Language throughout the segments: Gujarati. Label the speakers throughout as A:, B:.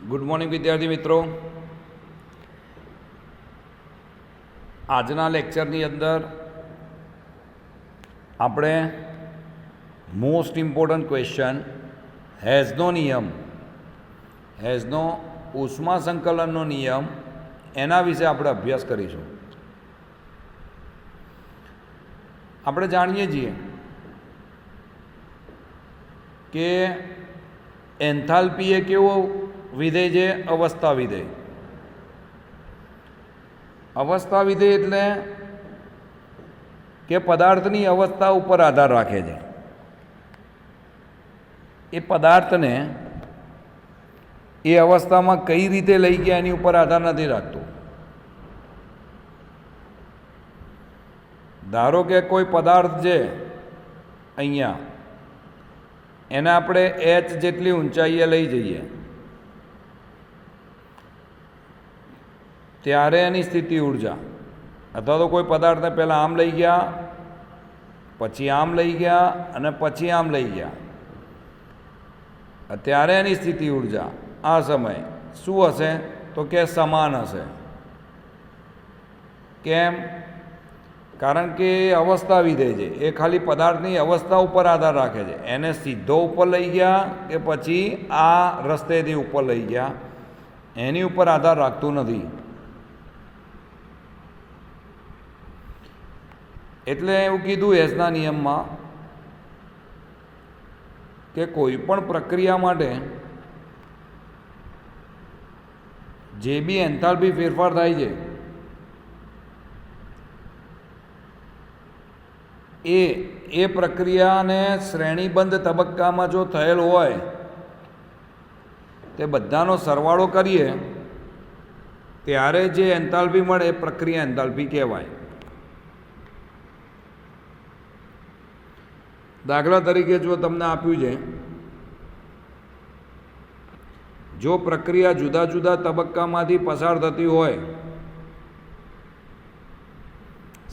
A: ગુડ મોર્નિંગ વિદ્યાર્થી મિત્રો. આજના લેક્ચરની અંદર આપણે મોસ્ટ ઇમ્પોર્ટન્ટ ક્વેશ્ચન હેઝનો નિયમ, હેઝનો ઉષ્મા સંકલનનો નિયમ, એના વિશે આપણે અભ્યાસ કરીશું. આપણે જાણીએ છીએ કે એન્થાલ્પી એ કેવો વિધેય છે? અવસ્થા વિધેય. અવસ્થા વિધેય એટલે કે પદાર્થની અવસ્થા ઉપર આધાર રાખે છે. એ પદાર્થને એ અવસ્થામાં કઈ રીતે લઈ ગયા એની ઉપર આધાર નથી રાખતું. ધારો કે કોઈ પદાર્થ છે અહીંયા, એને આપણે h જેટલી ઊંચાઈએ લઈ જઈએ ત્યારે એની સ્થિતિ ઉર્જા, અથવા તો કોઈ પદાર્થને પહેલાં આમ લઈ ગયા, પછી આમ લઈ ગયા અને પછી આમ લઈ ગયા, ત્યારે એની સ્થિતિ ઉર્જા આ સમય શું હશે? તો કે સમાન હશે. કેમ? કારણ કે એ અવસ્થા વિધેય છે, એ ખાલી પદાર્થની અવસ્થા ઉપર આધાર રાખે છે. એને સીધો ઉપર લઈ ગયા કે પછી આ રસ્તેથી ઉપર લઈ ગયા, એની ઉપર આધાર રાખતું નથી. એટલે એવું કીધું હેઝના નિયમમાં કે કોઈ પણ પ્રક્રિયા માટે જે બી એન્થાલ્પી ફેરફાર થાય છે એ પ્રક્રિયાને શ્રેણીબંધ તબક્કામાં જો થયેલ હોય તે બધાનો સરવાળો કરીએ ત્યારે જે એન્થાલ્પી મળે એ પ્રક્રિયા એન્થાલ્પી કહેવાય. દાખલા તરીકે જો તમને આપ્યું છે, જો પ્રક્રિયા જુદા જુદા તબક્કામાંથી પસાર થતી હોય,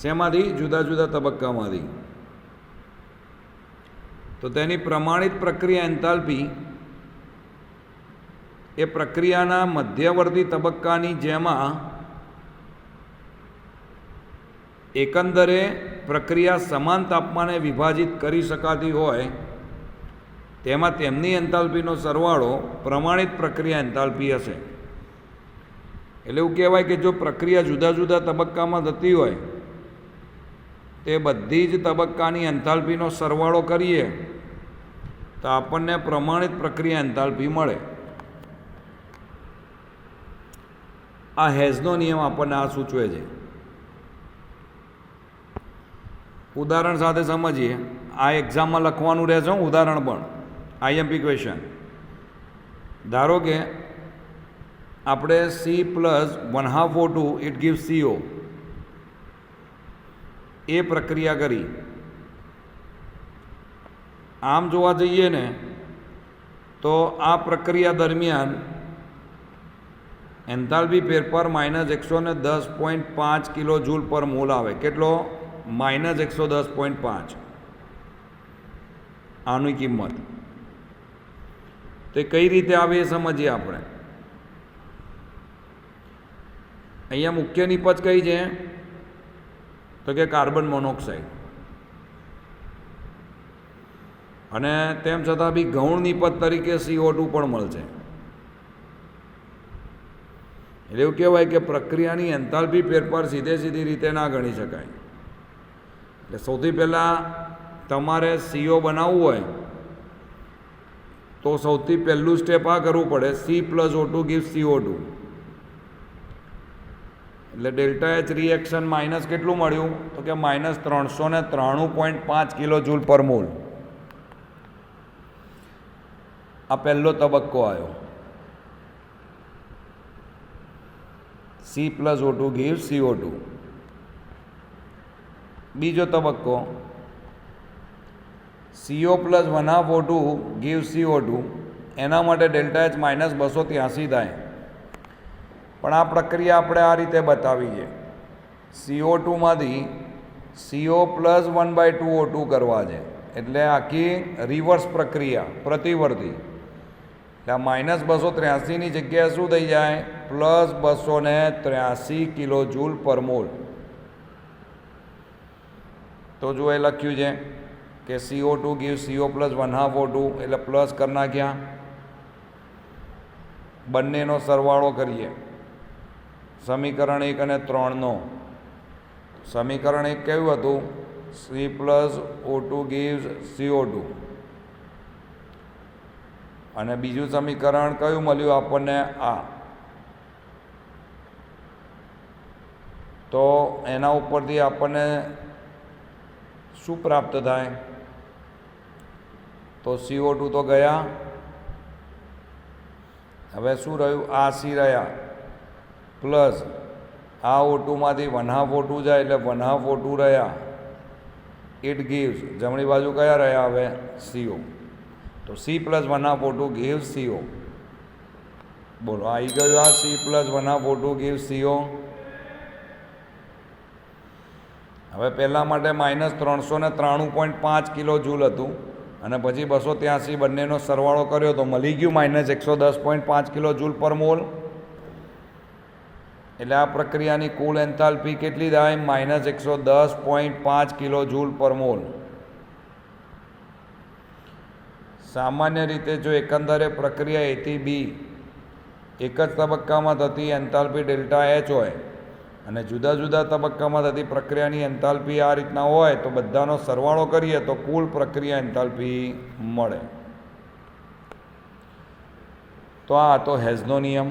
A: શેમાંથી? જુદા જુદા તબક્કામાંથી, તો તેની પ્રમાણિત પ્રક્રિયા એન્થાલ્પી એ પ્રક્રિયાના મધ્યવર્તી તબક્કાની જેમાં એકંદરે પ્રક્રિયા સમાન તાપમાને વિભાજિત કરી શકાતી હોય તેમાં તેમની એન્થાલ્પીનો સરવાળો પ્રમાણિત પ્રક્રિયા એન્થાલ્પી હશે. એટલે એવું કહેવાય કે જો પ્રક્રિયા જુદા જુદા તબક્કામાં થતી હોય તે બધી જ તબક્કાની એન્થાલ્પીનો સરવાળો કરીએ તો આપણને પ્રમાણિત પ્રક્રિયા એન્થાલ્પી મળે. આ હેઝનો નિયમ આપણને આ સૂચવે છે. ઉદાહરણ સાથે સમજીએ. આ એક્ઝામમાં લખવાનું રહેશે ઉદાહરણ પણ, આઈએમપી ક્વેશ્ચન. ધારો કે આપણે C+1/2 ઇટ ગિવ્સ CO એ પ્રક્રિયા કરી. આમ જોવા જઈએ ને તો આ પ્રક્રિયા દરમિયાન એન્થાલ્પી ફેરફાર -110.5 કિલો જૂલ પર મોલ આવે. કેટલો? -110.5. આની કિંમત તે કઈ રીતે આવે એ સમજીએ આપણે. અહીંયા મુખ્ય નિપજ કઈ છે? તો કે કાર્બન મોનોક્સાઇડ. અને તેમ છતાં બી ગૌણ નિપજ તરીકે CO2 પણ મળશે. એટલે એવું કહેવાય કે પ્રક્રિયાની એન્થાલ્પી ફેરફાર સીધી રીતે ના ગણી શકાય. એટલે સૌથી પહેલાં તમારે CO બનાવવું હોય તો સૌથી પહેલું સ્ટેપ આ કરવું પડે, C+O2 gives CO2. એટલે ડેલ્ટા H રિએક્શન માઇનસ કેટલું મળ્યું? તો કે -393.5 કિલો જૂલ પર મોલ. આ પહેલો તબક્કો આવ્યો. C+O2 gives CO2. બીજો તબક્કો CO+1/2 gives CO2. એના માટે ડેલ્ટા H -283 થાય. પણ આ પ્રક્રિયા આપણે આ રીતે બતાવી છે. CO2માંથી CO+1/2 O2 કરવા છે. એટલે આખી રિવર્સ પ્રક્રિયા, પ્રતિવર્તી. એટલે આ -283ની જગ્યાએ શું થઈ જાય? +283 કિલો જૂલ પર મોલ. તો જો એ લખ્યું છે કે CO2 gives CO plus 1/2 O2, એટલે પ્લસ કરી નાખ્યા. બંનેનો સરવાળો કરીએ સમીકરણ 1 અને 3નો. સમીકરણ 1 કયું હતું? C plus O2 gives CO2. અને બીજું સમીકરણ કયું મળ્યું આપણને? આ. તો એના ઉપરથી આપણને શું પ્રાપ્ત થાય? તો CO2 તો ગયા. હવે શું રહ્યું? આ C રહ્યા પ્લસ આ O2માંથી 1/2 O2 જાય એટલે 1/2 O2 રહ્યા. ઇટ ગીવ્સ, જમણી બાજુ કયા રહ્યા હવે? CO. તો C plus 1/2 O2 gives CO. બોલો, આવી ગયું આ C plus 1/2 O2 gives CO. હવે પહેલાં માટે -393.5 કિલો જૂલ હતું અને પછી 283 બંનેનો સરવાળો કર્યો તો મળી ગયું -110.5 કિલો જૂલ પર મોલ. એટલે આ પ્રક્રિયાની કુલ એન્થાલ્પી કેટલી થાય? -110.5 કિલો જૂલ પર મોલ. સામાન્ય રીતે જો એકંદરે પ્રક્રિયા A થી B એક જ તબક્કામાં થતી એન્થાલ્પી ડેલ્ટા H હોય અને જુદા જુદા તબક્કામાં થતી પ્રક્રિયાની એન્થાલ્પી આ રીતના હોય તો બધાનો સરવાળો કરીએ તો કુલ પ્રક્રિયા એન્થાલ્પી મળે. તો આ હતો હેઝનો નિયમ.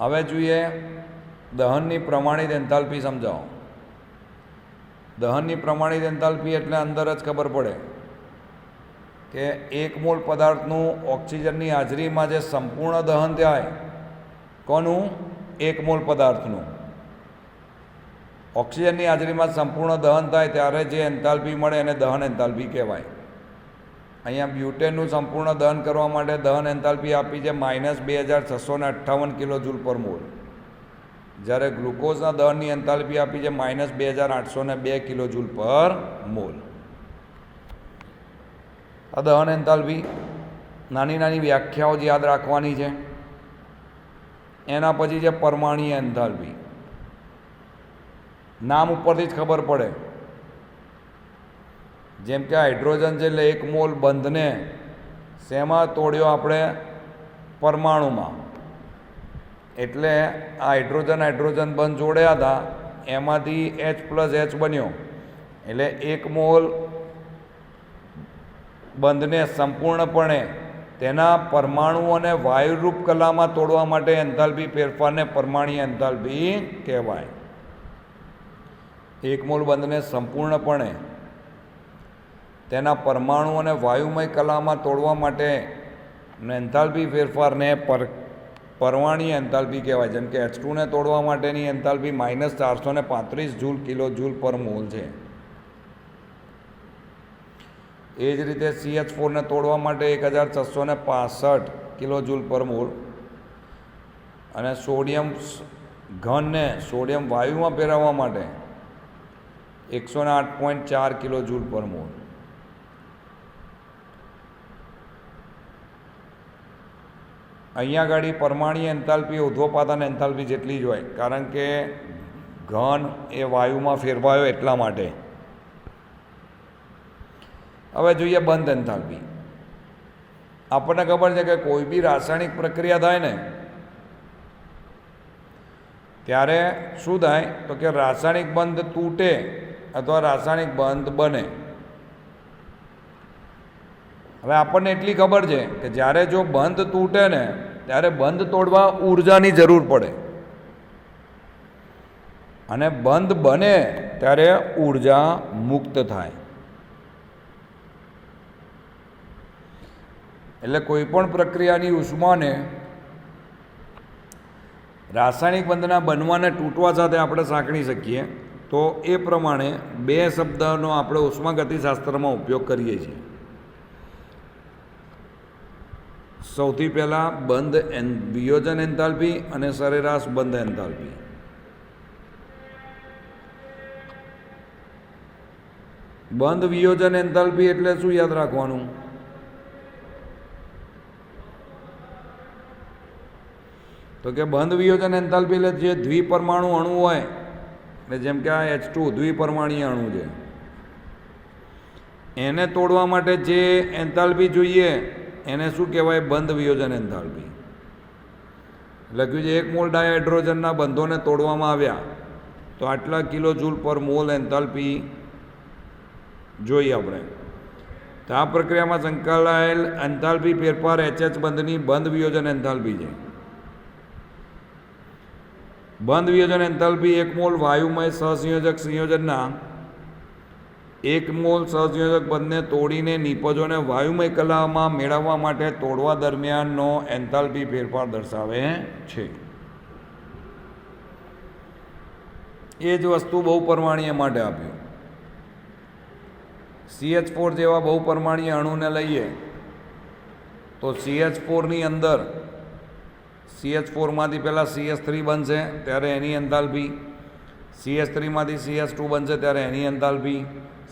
A: હવે જોઈએ દહનની પ્રમાણિત એન્થાલ્પી સમજાવો. દહનની પ્રમાણિત એન્થાલ્પી એટલે અંદર જ ખબર પડે કે 1 મોલ પદાર્થનું ઓક્સિજનની હાજરીમાં જે સંપૂર્ણ દહન થાય. કોનું? 1 મોલ પદાર્થનું ઓક્સિજનની હાજરીમાં સંપૂર્ણ દહન થાય ત્યારે જે એન્થાલ્પી મળે એને દહન એન્થાલ્પી કહેવાય. અહીંયા બ્યુટેનનું સંપૂર્ણ દહન કરવા માટે દહન એન્થાલ્પી આપી છે -2658 કિલો જૂલ પર મોલ, જ્યારે ગ્લુકોઝના દહનની એન્થાલ્પી આપી છે -2802 કિલો જૂલ પર મોલ. આ દહન એન્થાલ્પી નાની નાની વ્યાખ્યાઓ જ યાદ રાખવાની છે. એના પછી છે પરમાણ્વીય એન્થાલ્પી. નામ ઉપરથી જ ખબર પડે. જેમ કે હાઇડ્રોજન છે એટલે 1 મોલ બંધને શેમાં તોડ્યો આપણે? પરમાણુમાં. એટલે આ હાઇડ્રોજન બંધ જોડ્યા હતા એમાંથી H+H બન્યો એટલે 1 મોલ બંધને સંપૂર્ણપણે તેના પરમાણુ અને વાયુરૂપ કલામાં તોડવા માટે એન્થાલ્પી ફેરફારને પરમાણ્વીય એન્થાલ્પી કહેવાય. 1 મોલ બંધને સંપૂર્ણપણે તેના પરમાણુ અને વાયુમય કલામાં તોડવા માટે એન્થાલ્પી ફેરફારને પરમાણ્વીય એન્થાલ્પી કહેવાય. જેમ કે H2 ને તોડવા માટેની એન્થાલ્પી -435 જૂલ કિલો જૂલ પર મોલ છે. એ જ રીતે CH4 ને તોડવા માટે 1665 કિલો જૂલ પર મોલ અને સોડિયમ ઘનને સોડિયમ વાયુમાં ફેરવવા માટે 108.4 કિલો જૂલ પર મોલ. અહીંયા આગળ પરમાણ્વીય એન્થાલ્પી ઉધ્વપાતન એન્થાલ્પી જેટલી જ હોય, કારણ કે ઘન એ વાયુમાં ફેરવાયો એટલા માટે. હવે જોઈએ બંધ એન્થાલ્પી. આપણને ખબર છે કે કોઈ બી રાસાયણિક પ્રક્રિયા થાય ને ત્યારે શું થાય તો કે રાસાયણિક બંધ તૂટે અથવા રાસાયણિક બંધ બને. હવે આપણને એટલી ખબર છે કે જ્યારે જો બંધ તૂટે ને ત્યારે બંધ તોડવા ઊર્જાની જરૂર પડે અને બંધ બને ત્યારે ઊર્જા મુક્ત થાય. એટલે કોઈ પણ પ્રક્રિયાની ઉષ્માને રાસાયણિક બંધના બનવાને તૂટવા સાથે આપણે સાંકળી શકીએ. તો એ પ્રમાણે 2 શબ્દનો આપણે ઉષ્માગતિશાસ્ત્રમાં ઉપયોગ કરીએ છીએ. સૌથી પહેલાં બંધ વિયોજન એન્થાલ્પી અને સરેરાશ બંધ એન્થાલ્પી. બંધ વિયોજન એન્થાલ્પી એટલે શું યાદ રાખવાનું? તો કે બંધ વિયોજન એન્થાલ્પી એટલે જે દ્વિપરમાણુ અણુ હોય, એટલે જેમ કે આ H2 દ્વિપરમાણીય અણુ છે, એને તોડવા માટે જે એન્થાલ્પી જોઈએ એને શું કહેવાય? બંધ વિયોજન એન્થાલ્પી. લખ્યું છે 1 મોલ ડાયહાઇડ્રોજનના બંધોને તોડવામાં આવ્યા તો આટલા કિલો જૂલ પર મોલ એન્થાલ્પી જોઈએ આપણે. તો આ પ્રક્રિયામાં સંકળાયેલ એન્થાલ્પી ફેરફાર HH બંધની બંધ વિયોજન એન્થાલ્પી છે. બંધ વિયોજન એન્થાલ્પી 1 મોલ વાયુમય સહસંયોજક સંયોજનના 1 મોલ સહસંયોજક બંધને તોડીને નિપજોને વાયુમય કલામાં મેળવવા માટે તોડવા દરમિયાનનો એન્થાલ્પી ફેરફાર દર્શાવે છે. એ જ વસ્તુ બહુપરમાણીય માટે આપ્યું. CH4 જેવા બહુપરમાણીય અણુને લઈએ તો CH4ની અંદર CH4માંથી પહેલાં CH3 બનશે ત્યારે એની એન્થાલ્પી, CH3માંથી CH2 બનશે ત્યારે એની એન્થાલ્પી,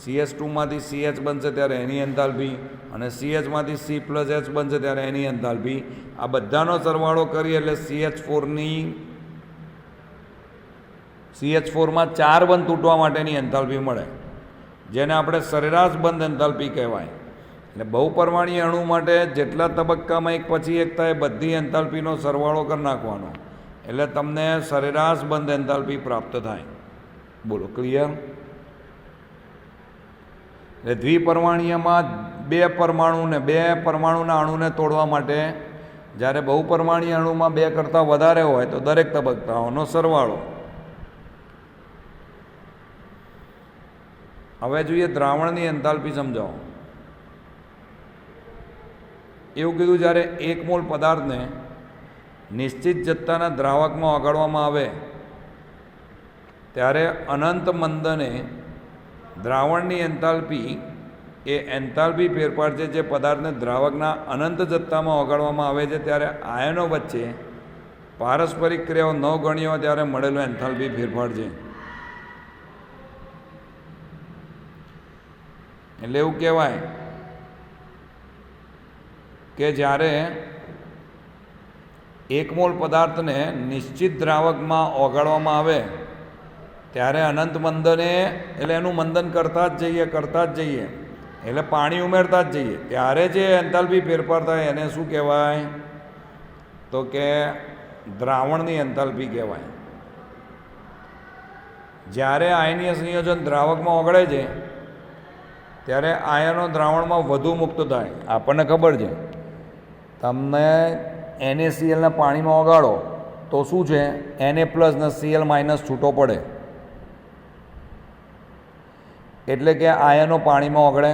A: CH2માંથી CH બનશે ત્યારે એની એન્થાલ્પી, અને CHમાંથી C+H બનશે ત્યારે એની એન્થાલ્પી. આ બધાનો સરવાળો કરીએ એટલે CH4માં 4 બંધ તૂટવા માટેની એન્થાલ્પી મળે, જેને આપણે સરેરાશ બંધ એન્થાલ્પી કહેવાય. એટલે બહુપરમાણીય અણુ માટે જેટલા તબક્કામાં એક પછી એક થાય બધી એન્થાલ્પીનો સરવાળો કરી નાખવાનો એટલે તમને સરેરાશ બંધ એન્થાલ્પી પ્રાપ્ત થાય. બોલો, ક્લિયર? એટલે દ્વિપરમાણીયમાં 2 પરમાણુના અણુને તોડવા માટે, જ્યારે બહુપરમાણીય અણુમાં 2 કરતાં વધારે હોય તો દરેક તબક્કાઓનો સરવાળો. હવે જોઈએ દ્રાવણની એન્થાલ્પી સમજાવો. એવું કીધું, જ્યારે 1 મોલ પદાર્થને નિશ્ચિત જથ્થાના દ્રાવકમાં ઓગાળવામાં આવે ત્યારે અનંત મંદને દ્રાવણની એન્થાલ્પી એ એન્થાલ્પી ફેરફાર છે જે પદાર્થને દ્રાવકના અનંત જથ્થામાં ઓગાળવામાં આવે છે ત્યારે આયનો વચ્ચે પારસ્પરિક ક્રિયાઓ ન ગણી હોય ત્યારે મળેલો એન્થાલ્પી ફેરફાર છે. એટલે એવું કહેવાય કે જ્યારે 1 મોલ પદાર્થને નિશ્ચિત દ્રાવકમાં ઓગાળવામાં આવે ત્યારે અનંત મંદને, એટલે એનું મંદન કરતા જ જઈએ એટલે પાણી ઉમેરતા જ જઈએ ત્યારે જે એન્થાલ્પી ફેરફાર થાય એને શું કહેવાય? તો કે દ્રાવણની એન્થાલ્પી કહેવાય. જ્યારે આયનીય સંયોજન દ્રાવકમાં ઓગળે છે ત્યારે આયનો દ્રાવણમાં વધુ મુક્ત થાય. આપણને ખબર છે, તમને NaClને પાણીમાં ઓગાળો તો શું છે? Na+ ને Cl- છૂટો પડે, એટલે કે આયનો પાણીમાં ઓગળે.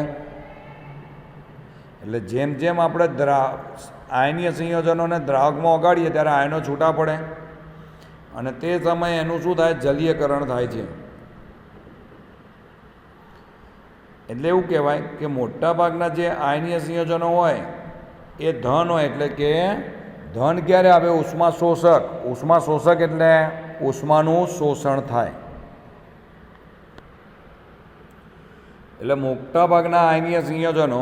A: એટલે જેમ જેમ આપણે આયનીય સંયોજનોને દ્રાવકમાં ઓગાળીએ ત્યારે આયનો છૂટા પડે અને તે સમયે એનું શું થાય? જલીયકરણ થાય છે. એટલે એવું કહેવાય કે મોટાભાગના જે આયનીય સંયોજનો હોય એ ધન હોય. એટલે કે ધન ક્યારે આવે? ઉષ્મા શોષક. ઉષ્મા શોષક એટલે ઉષ્માનું શોષણ થાય. એટલે મોટાભાગના આયનીય સંયોજનો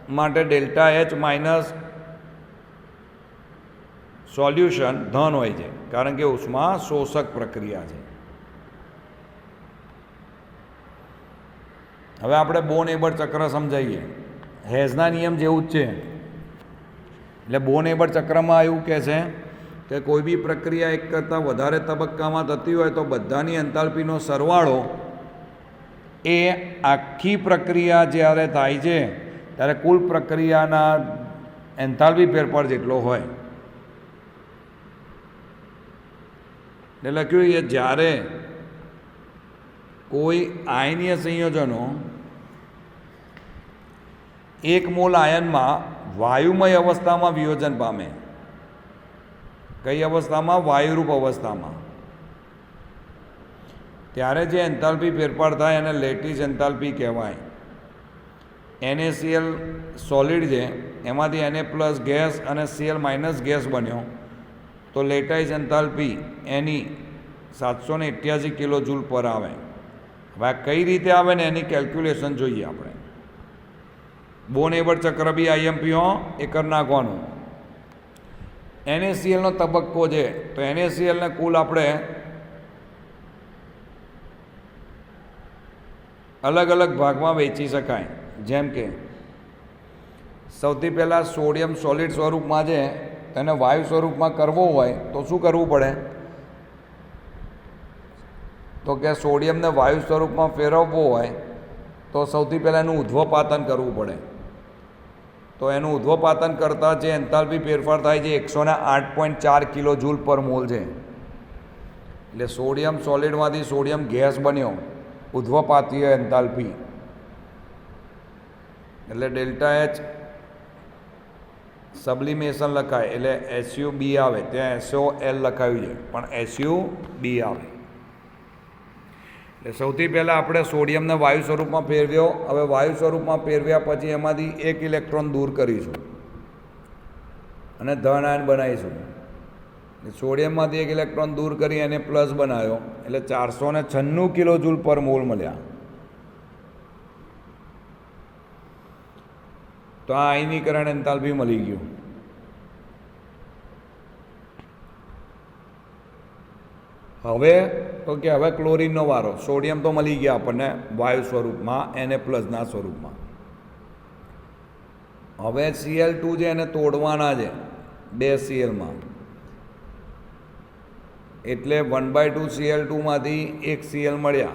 A: માટે ΔH- સોલ્યુશન ધન હોય છે, કારણ કે ઉષ્મા શોષક પ્રક્રિયા છે. હવે આપણે બોન-એબર ચક્ર સમજાવીએ. હેઝના નિયમ જેવું જ છે. એટલે બોન-એબર ચક્રમાં એવું કહે છે કે કોઈ બી પ્રક્રિયા એક કરતાં વધારે તબક્કામાં થતી હોય તો બધાની એન્થાલ્પીનો સરવાળો એ આખી પ્રક્રિયા જ્યારે થાય છે ત્યારે કુલ પ્રક્રિયાના એન્થાલ્પી ફેરફાર જેટલો હોય. એટલે લખ્યું કે જ્યારે કોઈ આયનીય સંયોજનો 1 મોલ આયનમાં વાયુમય અવસ્થામાં વિયોજન પામે. કઈ અવસ્થામાં? વાયુરૂપ અવસ્થામાં. ત્યારે જે એન્થાલ્પી ફેરફાર થાય એને લેટિસ એન્થાલ્પી કહેવાય. NaCl સોલિડ છે, એમાંથી Na+ ગેસ અને Cl- ગેસ બન્યો તો લેટાઇસ એન્થાલ્પી એની 788 કિલો જૂલ પર આવે. હવે આ કઈ રીતે આવે ને એની કેલ્ક્યુલેશન જોઈએ આપણે. બોન-એબર ચક્ર બી IMP એ કરી નાખવાનું. NaClનો તબક્કો છે તો NaClને કુલ આપણે અલગ અલગ ભાગમાં વહેંચી શકાય. જેમ કે સૌથી પહેલાં સોડિયમ સોલિડ સ્વરૂપમાં છે તેને વાયુ સ્વરૂપમાં કરવો હોય તો શું કરવું પડે? તો કે સોડિયમને વાયુ સ્વરૂપમાં ફેરવવો હોય તો સૌથી પહેલાં એનું ઉધ્વપાતન કરવું પડે. તો એનું ઉધ્વપાતન કરતાં જે એન્થાલ્પી ફેરફાર થાય છે 108.4 કિલો જૂલ પર મોલ છે. એટલે સોડિયમ સોલિડમાંથી સોડિયમ ગેસ બન્યો, ઉધ્વપાતીય એન્થાલ્પી એટલે ડેલ્ટા એચ સબ્લિમેશન લખાય એટલે SUB આવે, ત્યાં SOL લખાયું છે પણ SUB આવે. એટલે સૌથી પહેલાં આપણે સોડિયમને વાયુ સ્વરૂપમાં ફેરવ્યો. હવે વાયુ સ્વરૂપમાં ફેરવ્યા પછી એમાંથી એક ઇલેક્ટ્રોન દૂર કરીશું અને ધન આયન બનાવીશું. સોડિયમમાંથી એક ઇલેક્ટ્રોન દૂર કરી એને પ્લસ બનાવ્યો એટલે 496 કિલો જૂલ પર મોલ મળ્યા. તો આ આયનીકરણ એન્થાલ્પી મળી ગયું. હવે તો કે હવે ક્લોરીનનો વારો. સોડિયમ તો મળી ગયા આપણને વાયુ સ્વરૂપમાં, Na+ના સ્વરૂપમાં. હવે Cl2 છે એને તોડવાના છે 2 Clમાં, એટલે 1/2 Cl2માંથી 1 Cl મળ્યા.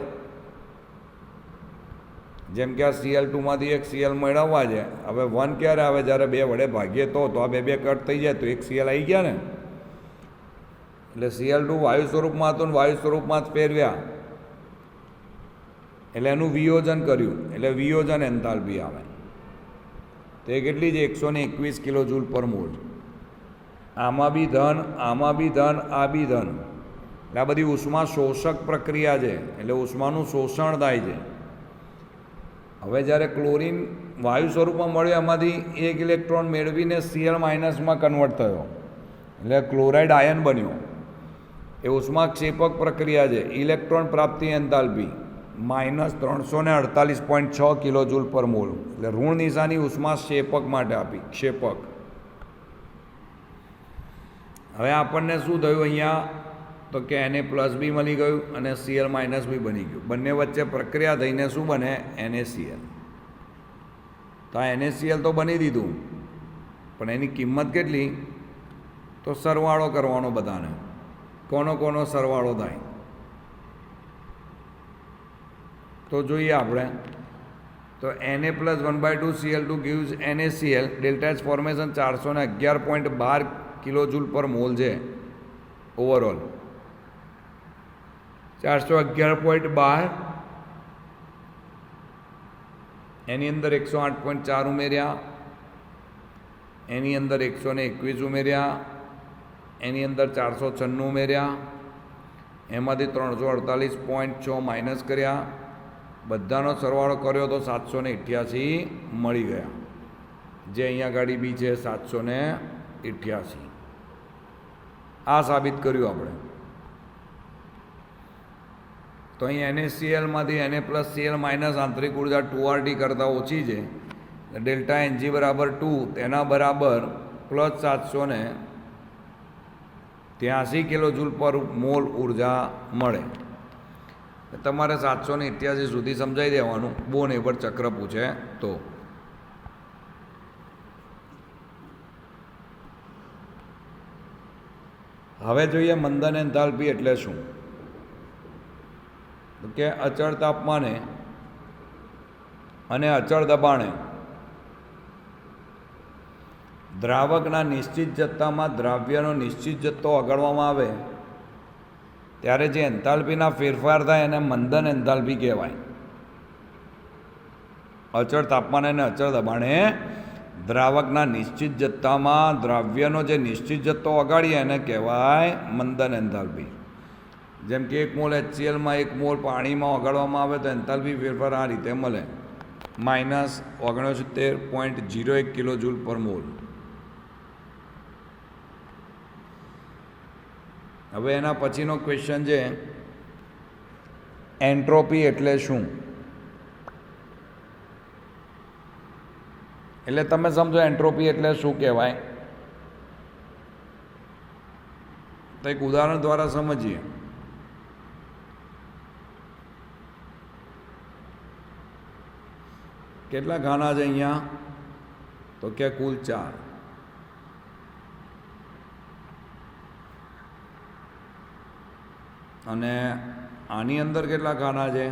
A: જેમ કે આ Cl2માંથી 1 Cl મેળવવા છે. હવે 1 ક્યારે આવે? જ્યારે 2 વડે ભાગીએ તો આ 2 કટ થઈ જાય તો 1 Cl આવી ગયા ને. એટલે Cl2 વાયુ સ્વરૂપમાં હતું ને વાયુ સ્વરૂપમાં જ ફેરવ્યા એટલે એનું વિયોજન કર્યું એટલે વિયોજન એન્થાલ્પી આવે. તો એ કેટલી છે? 121 કિલો જૂલ પર મોલ. આમાં બી ધન, આમાં બી ધન, આ બી ધન. એટલે આ બધી ઉષ્મા શોષક પ્રક્રિયા છે એટલે ઉષ્માનું શોષણ થાય છે. હવે જ્યારે ક્લોરીન વાયુ સ્વરૂપમાં મળ્યો એમાંથી એક ઇલેક્ટ્રોન મેળવીને Cl- માં કન્વર્ટ થયો એટલે ક્લોરાઇડ આયન બન્યો. એ ઉષ્માક્ષેપક પ્રક્રિયા છે. ઇલેક્ટ્રોન પ્રાપ્તિ એન્થાલ્પી -348.6 કિલો જૂલ પર મોલ. એટલે ઋણ નિશાની ઉષ્માક્ષેપક માટે આપી, ક્ષેપક. હવે આપણને શું થયું અહીંયા? તો કે Na+ બી મળી ગયું અને Cl- બી બની ગયું. બંને વચ્ચે પ્રક્રિયા થઈને શું બને? NaCl. તો આ NaCl તો બની દીધું પણ એની કિંમત કેટલી? તો સરવાળો કરવાનો બધાને. કોનો સરવાળો થાય? તો જોઈએ આપણે. તો Na+ 1/2 Cl2 gives NaCl. Delta H formation 411.12 kilo joule પર મોલ છે ઓવરઓલ. 411.12. એની અંદર 108.4 ઉમેર્યા, એની અંદર 121 ઉમેર્યા, એની અંદર 496 ઉમેર્યા, એમાંથી 348.6 માઇનસ કર્યા. બધાનો સરવાળો કર્યો તો 788 મળી ગયા. જે અહીંયા ગાડી બી છે 788. આ સાબિત કર્યું આપણે. તો અહીં NaClમાંથી Na+Cl- આંતરિક ઉર્જા 2RT કરતાં ઓછી છે. ડેલ્ટા Ng બરાબર 2, તેના બરાબર +783 કિલો જૂલ પર મોલ ઉર્જા મળે. તમારે 788 સુધી સમજાવી દેવાનું. બોન એવર ચક્ર પૂછે તો. હવે જોઈએ મંદન એન્થાલ્પી એટલે શું? કે અચળ તાપમાને અને અચળ દબાણે દ્રાવકના નિશ્ચિત જથ્થામાં દ્રાવ્યનો નિશ્ચિત જથ્થો ઓગાળવામાં આવે ત્યારે જે એન્થાલ્પીના ફેરફાર થાય એને મંદન એન્થાલ્પી કહેવાય. અચળ તાપમાને અને અચળ દબાણે દ્રાવકના નિશ્ચિત જથ્થામાં દ્રાવ્યનો જે નિશ્ચિત જથ્થો ઓગાળીએ એને કહેવાય મંદન એન્થાલ્પી. જેમ કે 1 મોલ HClમાં 1 મોલ પાણીમાં ઓગાળવામાં આવે તો એન્થાલ્પી ફેરફાર આ રીતે મળે, -69.01 કિલો જૂલ પર મોલ. હવે એના પછીનો ક્વેશ્ચન છે એન્ટ્રોપી એટલે શું? એટલે તમે સમજો એન્ટ્રોપી એટલે શું કહેવાય. તો એક ઉદાહરણ દ્વારા સમજીએ. કેટલા ખાના છે અહીંયા? તો કે કુલ 4. અને આની અંદર કેટલા ખાના છે?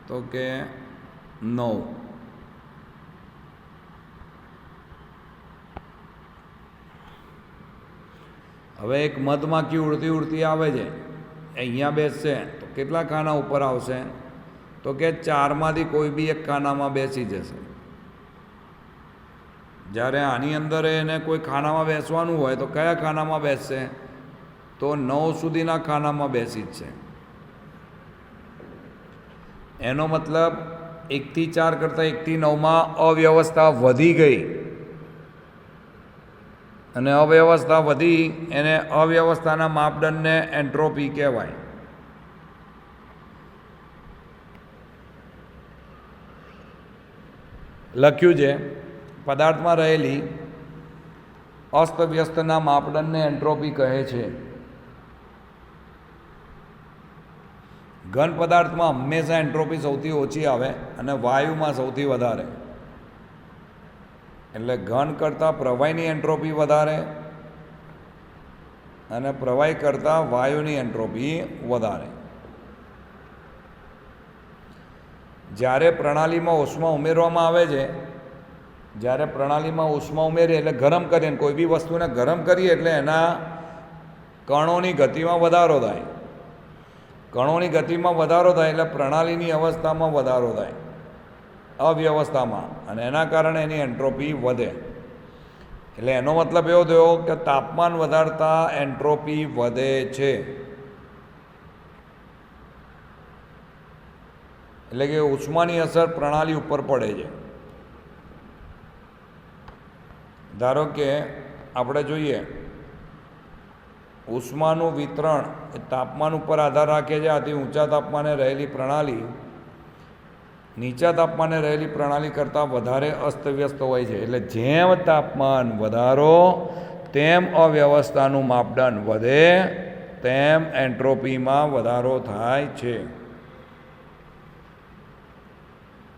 A: તો કે 9. હવે એક મધમાખી ઉડતી ઉડતી આવે છે, અહીંયા બેસશે તો કેટલા ખાના ઉપર આવશે? તો કે 4માંથી કોઈ બી એક ખાનામાં બેસી જશે. જ્યારે આની અંદર એને કોઈ ખાનામાં બેસવાનું હોય તો કયા ખાનામાં બેસશે? તો 9 સુધીના ખાનામાં બેસી જ છે. એનો મતલબ 1થી 4 કરતાં 1થી 9માં અવ્યવસ્થા વધી ગઈ, અને અવ્યવસ્થા વધી એને અવ્યવસ્થાના માપદંડને એન્ટ્રોપી કહેવાય. લખ્યું છે પદાર્થમાં રહેલી અસ્તવ્યસ્તના માપદંડને એન્ટ્રોપી કહે છે. ઘન પદાર્થમાં હંમેશા એન્ટ્રોપી સૌથી ઓછી આવે અને વાયુમાં સૌથી વધારે. એટલે ઘન કરતાં પ્રવાહીની એન્ટ્રોપી વધારે અને પ્રવાહી કરતાં વાયુની એન્ટ્રોપી વધારે. જ્યારે પ્રણાલીમાં ઉષ્મા ઉમેરવામાં આવે છે, જ્યારે પ્રણાલીમાં ઉષ્મા ઉમેરીએ એટલે ગરમ કરીએ, કોઈ બી વસ્તુને ગરમ કરીએ એટલે એના કણોની ગતિમાં વધારો થાય. કણોની ગતિમાં વધારો થાય એટલે પ્રણાલીની અવસ્થામાં વધારો થાય, અવ્યવસ્થામાં, અને એના કારણે એની એન્ટ્રોપી વધે. એટલે એનો મતલબ એવો થયો કે તાપમાન વધારતા એન્ટ્રોપી વધે છે. એટલે કે ઉષ્માની અસર પ્રણાલી ઉપર પડે છે. ધારો કે આપણે જોઈએ ઉષ્માનું વિતરણ એ તાપમાન ઉપર આધાર રાખે છે. આથી ઊંચા તાપમાને રહેલી પ્રણાલી નીચા તાપમાને રહેલી પ્રણાલી કરતાં વધારે અસ્તવ્યસ્ત હોય છે. એટલે જેમ તાપમાન વધારો તેમ અવ્યવસ્થાનું માપદંડ વધે, તેમ એન્ટ્રોપીમાં વધારો થાય છે.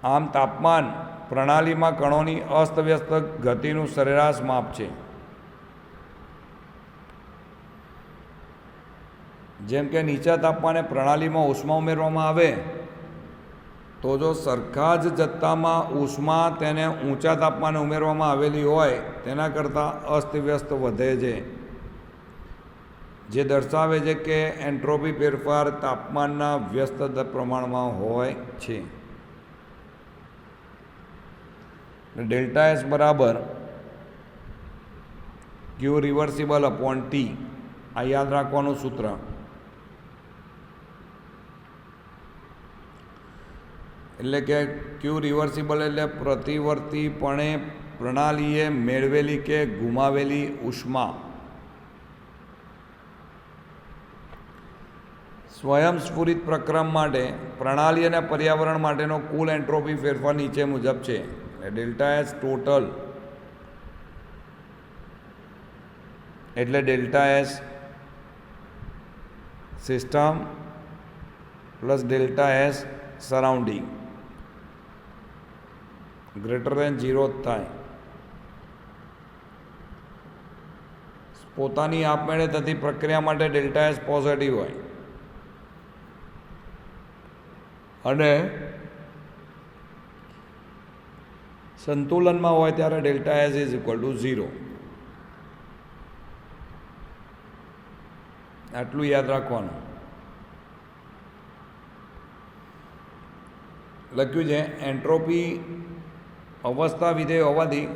A: આમ તાપમાન પ્રણાલીમાં કણોની અસ્તવ્યસ્ત ગતિનું સરેરાશ માપ છે. જેમ કે નીચા તાપમાને પ્રણાલીમાં ઉષ્મા ઉમેરવામાં આવે તો જો સરખા જ જથ્થામાં ઉષ્મા તેને ઊંચા તાપમાને ઉમેરવામાં આવેલી હોય તેના કરતાં અસ્તવ્યસ્ત વધે છે, જે દર્શાવે છે કે એન્ટ્રોપી ફેરફાર તાપમાનના વ્યસ્ત પ્રમાણમાં હોય છે. ડેલ્ટા એસ બરાબર ક્યુ રિવર્સિબલ અપોન ટી, આ યાદ રાખવાનું સૂત્ર. એટલે કે ક્યુ રિવર્સિબલ એટલે પ્રતિવર્તીપણે પ્રણાલીએ મેળવેલી કે ગુમાવેલી ઉષ્મા સ્વયંસ્ફુરિત પ્રક્રમ માટે પ્રણાલી અને પર્યાવરણ માટેનો કુલ એન્ટ્રોપી ફેરફાર નીચે મુજબ છે. ડેલ્ટા એસ ટોટલ એટલે delta S system plus delta S surrounding greater than 0 જ થાય. પોતાની આપમેળે થતી પ્રક્રિયા માટે ડેલ્ટા એસ પોઝિટિવ હોય અને સંતુલનમાં હોય ત્યારે delta S is equal to 0. આટલું યાદ રાખવાનું. લખ્યું છે એન્ટ્રોપી અવસ્થા વિધેય હોવાથી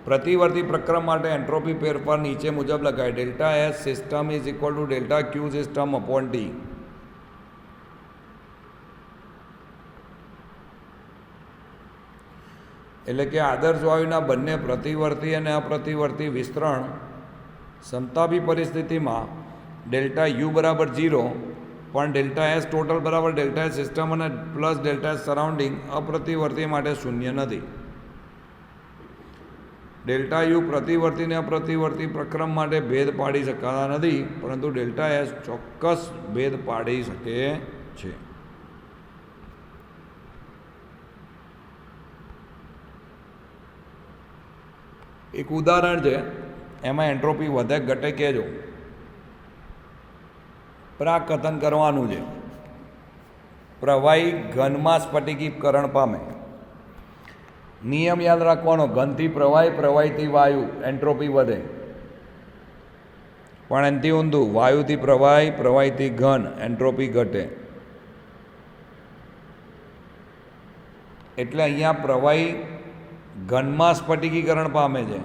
A: પ્રતિવર્તી પ્રક્રમ માટે એન્ટ્રોપી ફેરફાર નીચે મુજબ લખાય. Delta S system is equal to delta Q system upon T. એટલે કે આદર્શ વાયુના બંને પ્રતિવર્તી અને અપ્રતિવર્તી વિસ્તરણ સમતાપી પરિસ્થિતિમાં ડેલ્ટા યુ બરાબર 0, પણ ડેલ્ટા એસ ટોટલ બરાબર ડેલ્ટા એસ સિસ્ટમ અને પ્લસ ડેલ્ટા એસ સરાઉન્ડિંગ અપ્રતિવર્તી માટે શૂન્ય નથી. ડેલ્ટા યુ પ્રતિવર્તી અને અપ્રતિવર્તી પ્રક્રમ માટે ભેદ પાડી શકાતા નથી, પરંતુ ડેલ્ટા એસ ચોક્કસ ભેદ પાડી શકે છે. એક ઉદાહરણ છે, એમાં એન્ટ્રોપી વધે ઘટે કહેજો. પ્રાકથન કરવાનું છે. પ્રવાહી ઘનમાં સ્ફટિકીકરણ પામે. નિયમ યાદ રાખવાનો, ઘનથી પ્રવાહી, પ્રવાહીથી વાયુ, એન્ટ્રોપી વધે. પણ એનાથી ઊંધું, વાયુથી પ્રવાહી, પ્રવાહીથી ઘન, એન્ટ્રોપી ઘટે. એટલે અહીંયા પ્રવાહી ઘનમાં સ્ફટિકીકરણ પામે છે,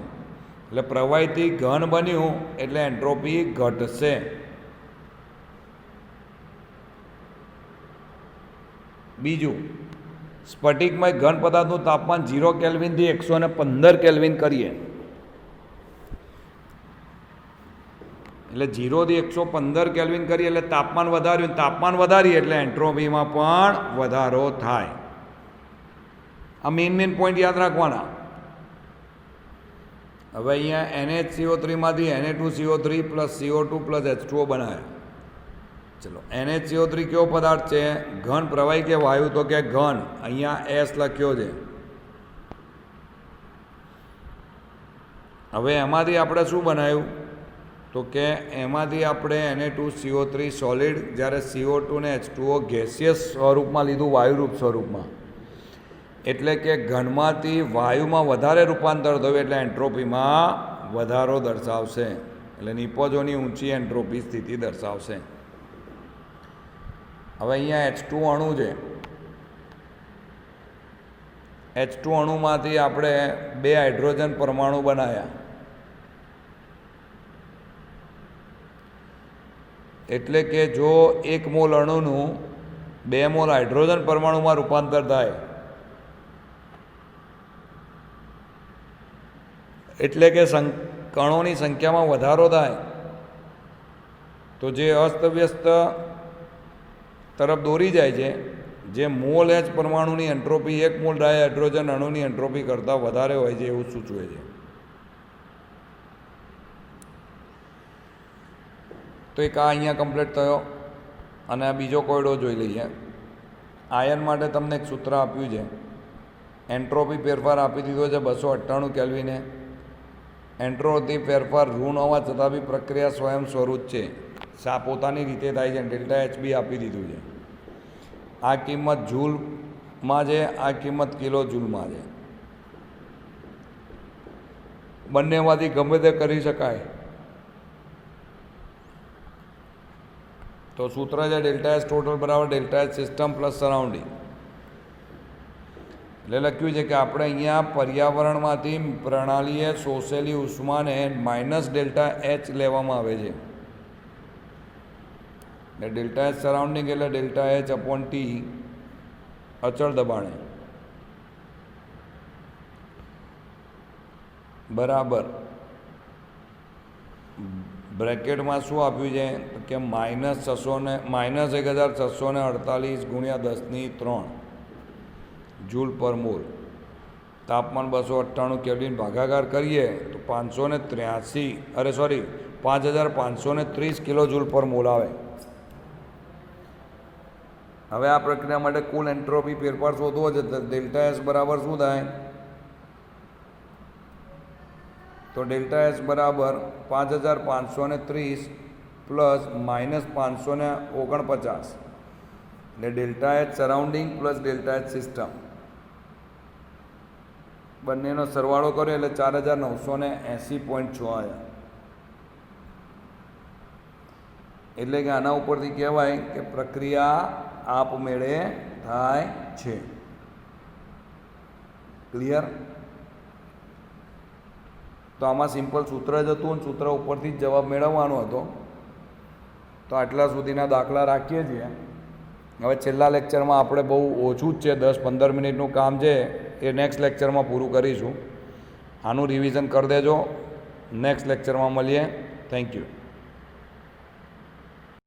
A: એટલે પ્રવાહીથી ઘન બન્યું એટલે એન્ટ્રોપી ઘટશે. બીજું, સ્ફટિકમાં ઘન પદાર્થનું તાપમાન 0 કેલ્વિનથી 115 કેલ્વિન કરીએ, એટલે 0થી 115 કેલ્વિન કરીએ એટલે તાપમાન વધાર્યું, તાપમાન વધારીએ એટલે એન્ટ્રોપીમાં પણ વધારો થાય. આ મેઇન પોઈન્ટ યાદ રાખવાના. હવે અહીંયા NHCO3માંથી Na2CO3 plus CO2 plus H2O બનાવ્યા. ચલો, NHCO3 કેવો પદાર્થ છે? ઘન, પ્રવાહી કે વાયુ? તો કે ઘન. અહીંયા એસ લખ્યો છે. હવે એમાંથી આપણે શું બનાવ્યું? તો કે એમાંથી આપણે Na2CO3 સોલિડ, જ્યારે CO2 ને H2O ગેસિયસ સ્વરૂપમાં લીધું, વાયુરૂપ સ્વરૂપમાં. એટલે કે ઘનમાંથી વાયુમાં વધારે રૂપાંતર થયું એટલે એન્ટ્રોપીમાં વધારો દર્શાવશે. એટલે નિપજોની ઊંચી એન્ટ્રોપી સ્થિતિ દર્શાવશે. હવે અહીંયા H2 અણુ છે. H2 અણુમાંથી આપણે 2 હાઇડ્રોજન પરમાણુ બનાવ્યા. એટલે કે જો 1 મોલ અણુનું 2 મોલ હાઇડ્રોજન પરમાણુમાં રૂપાંતર થાય, એટલે કે કણોની સંખ્યામાં વધારો થાય, તો જે અસ્તવ્યસ્ત તરફ દોરી જાય છે, જે મોલ H પરમાણુની એન્ટ્રોપી 1 મોલ ડાયહાઇડ્રોજન અણુની એન્ટ્રોપી કરતાં વધારે હોય છે એવું સૂચવે છે. તો એક આ અહીંયા કમ્પ્લીટ થયો. અને આ બીજો કોયડો જોઈ લઈએ. આયન માટે તમને એક સૂત્ર આપ્યું છે. એન્ટ્રોપી ફેરફાર આપી દીધો છે 298 કેલ્વિને. એન્ટ્રોપી ફેરફાર ઋણ હોવા છતાં બી પ્રક્રિયા સ્વયં સ્વરૂપ છે, પોતાની રીતે થાય છે. ડેલ્ટા એચ બી આપી દીધું છે. આ કિંમત જૂલમાં છે, આ કિંમત કિલો જૂલમાં છે. બંનેમાંથી ગમે તે કરી શકાય. તો સૂત્ર છે ડેલ્ટા એચ ટોટલ બરાબર delta H system plus surrounding. એટલે લખ્યું છે કે આપણે અહીંયા પર્યાવરણમાંથી પ્રણાલીએ શોષેલી ઉષ્માને માઇનસ ડેલ્ટા એચ લેવામાં આવે છે. એટલે ડેલ્ટા એચ સરાઉન્ડિંગ એટલે ડેલ્ટા એચ અપોન ટી અચળ દબાણે બરાબર બ્રેકેટમાં શું આપ્યું છે કે -1648 ગુણ્યા 10⁻³ જૂલ પર મોલ. તાપમાન 298 કેલ્વિન ભાગાકાર કરીએ તો 5530 કિલો જૂલ પર મોલ આવે. હવે આ પ્રક્રિયા માટે કુલ એન્ટ્રોપી ફેરફાર શોધવો છે. ડેલ્ટા એસ બરાબર શું થાય? તો ડેલ્ટા એસ બરાબર 5530 પ્લસ -549, એટલે delta H surrounding plus delta H system બંનેનો સરવાળો કર્યો એટલે 4980.6 આવ્યા. એટલે કે આના ઉપરથી કહેવાય કે પ્રક્રિયા આપમેળે થાય છે. ક્લિયર? તો આમાં સિમ્પલ સૂત્ર જ હતું અને સૂત્ર ઉપરથી જ જવાબ મેળવવાનો હતો. તો આટલા સુધીના દાખલા રાખીએ છીએ. હવે છેલ્લા લેક્ચરમાં આપણે બહુ ઓછું જ છે, 10-15 મિનિટનું કામ છે, એ નેક્સ્ટ લેક્ચરમાં પૂરું કરીશું. આનું રિવિઝન કરી દેજો. નેક્સ્ટ લેક્ચરમાં મળીએ. Thank you.